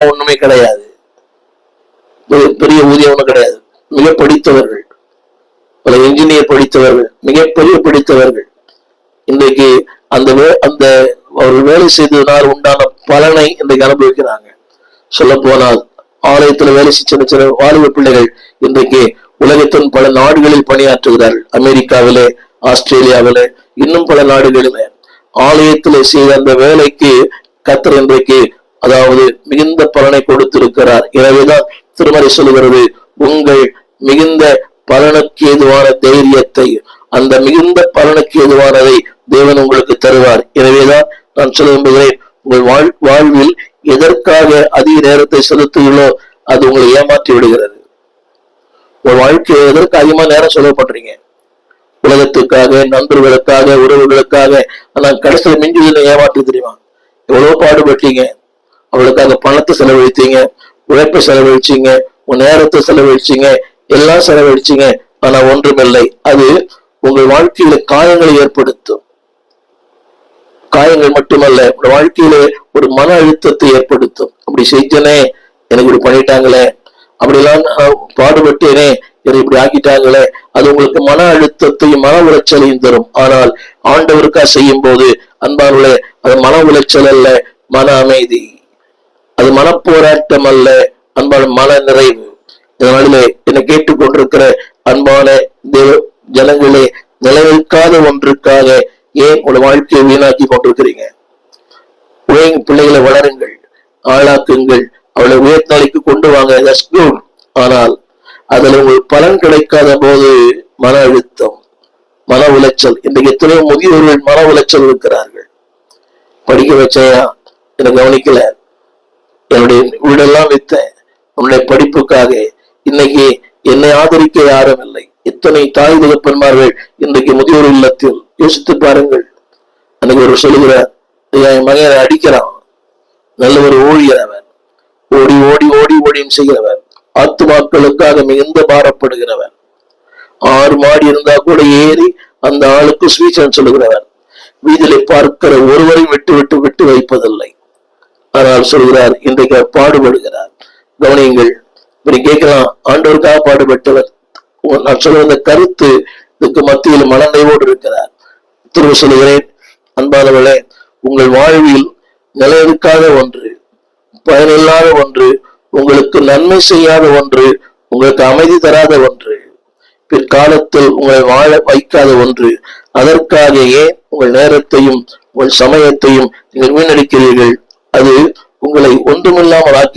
ஒண்ணுமே கிடையாது, பெரிய ஊதியம் ஒண்ணும் கிடையாது. மிக படித்தவர்கள், பல இன்ஜினியர் படித்தவர்கள், மிகப்பெரிய படித்தவர்கள் இன்றைக்கு அந்த அவர்கள் வேலை செய்ததனால் உண்டான பலனை இன்றைக்கு அனுபவிக்கிறாங்க. சொல்ல போனால் ஆலயத்துல வேலை சின்ன சின்ன வாலிப பிள்ளைகள் இன்றைக்கு உலகத்தின் பல நாடுகளில் பணியாற்றுகிறார்கள். அமெரிக்காவிலே, ஆஸ்திரேலியாவிலே, இன்னும் பல நாடுகளிலே ஆலயத்திலே செய்த அந்த வேலைக்கு கர்த்தர் இன்றைக்கு அதாவது மிகுந்த பலனை கொடுத்திருக்கிறார். எனவேதான் திருமறை சொல்லுகிறது, உங்கள் மிகுந்த பலனுக்கு ஏதுவான தைரியத்தை, அந்த மிகுந்த பலனுக்கு ஏதுவானதை தேவன் உங்களுக்கு தருவார். எனவேதான் நான் சொல்ல விரும்புகிறேன், உங்கள் வாழ்வில் எதற்காக அதிக நேரத்தை செலுத்துகிறோ அது உங்களை ஏமாற்றி விடுகிறது. உங்கள் வாழ்க்கையை எதற்கு அதிகமா நேரம் செலவுபண்றீங்க? உலகத்துக்காக, நண்பர்களுக்காக, உறவுகளுக்காக. ஆனா கடைசியில் மிஞ்சுவதை ஏமாற்றி தெரியுமா? எவ்வளவு பாடுபட்டீங்க, அவளுக்காக பணத்தை செலவழித்தீங்க, உழைப்பை செலவழிச்சீங்க, உன் நேரத்தை செலவழிச்சீங்க, எல்லாம் செலவழிச்சீங்க. ஆனா ஒன்றுமில்லை. அது உங்கள் வாழ்க்கையில காயங்களை ஏற்படுத்தும். காயங்கள் மட்டுமல்ல, உங்க வாழ்க்கையில ஒரு மன அழுத்தத்தை ஏற்படுத்தும். அப்படி செஞ்சனே, எனக்கு இப்படி பண்ணிட்டாங்களே, அப்படிலாம் பாடுபட்டேனே, என்னை இப்படி ஆக்கிட்டாங்களே, அது உங்களுக்கு மன அழுத்தத்தையும் மன உளைச்சலையும் தரும். ஆனால் ஆண்டவருக்காக செய்யும் போது அன்பானவர்களே, அது மன உளைச்சல் அல்ல, மன அமைதி. அது மனப்போராட்டம் அல்ல, அன்பான மன நிறைவு. இதனாலே என்னை கேட்டுக்கொண்டிருக்கிற அன்பான தேவ ஜனங்களே, நிலைநிற்காத ஒன்றுக்காக ஏன் உங்க வாழ்க்கையை வீணாக்கி கொண்டிருக்கிறீங்க? பிள்ளைகளை வளருங்கள், ஆளாக்குங்கள், அவளை உயர்நிலைக்கு கொண்டு வாங்க. ஆனால் அதுல உங்களுக்கு பலன் கிடைக்காத போது மன அழுத்தம், மன உளைச்சல். இன்றைக்கு எத்தனையோ முதியோர்கள் மன உளைச்சல் இருக்கிறார்கள். படிக்க வச்சையா, என்னை கவனிக்கல, என்னுடைய வீடெல்லாம் வித்தேன் உன்னுடைய படிப்புக்காக, இன்னைக்கு என்னை ஆதரிக்க யாரும் இல்லை. இத்தனை தாய் தகப்பன்மார்கள் இன்றைக்கு முதியோர் இல்லத்தில். யோசித்து பாருங்கள். அன்னைக்கு ஒரு சொல்லுகிறார், என் மகனை அடிக்கிறான், நல்ல ஒரு ஊழியர் அவன், ஓடி ஓடி ஓடி ஓடியும் செய்கிறவன், ஆத்துமாக்களுக்காக மிகுந்த பாரப்படுகிறவன், 6 மாடி இருந்தா கூட ஏறி அந்த ஆளுக்கு சுவிசேஷம் சொல்லுகிறவன், வீதியிலே பார்க்கிற ஒருவரை விட்டு விட்டு விட்டு வைப்பதில்லை. ஆனால் சொல்கிறார், இன்றைக்கு பாடுபடுகிறார். கவனியுங்கள். இப்படி கேட்கலாம், ஆண்டவருக்காக பாடுபட்டவர். நான் சொல்ற இந்த கருத்து இதுக்கு மத்தியில் மனநிறைவோடு இருக்கிறார். திரும்ப சொல்லுகிறேன், அன்பானவர்களே, உங்கள் வாழ்வில் நிலையிருக்காத ஒன்று, பயனில்லாத ஒன்று, உங்களுக்கு நன்மை செய்யாத ஒன்று, உங்களுக்கு அமைதி தராத ஒன்று, பிற்காலத்தில் உங்களை வாழ வைக்காத ஒன்று, அதற்காக ஏன் உங்கள் நேரத்தையும் உங்கள் சமயத்தையும் நீங்கள் வீணடிக்கிறீர்கள்? அது உங்களை ஒன்றுமில்லாமல் ஆக்கி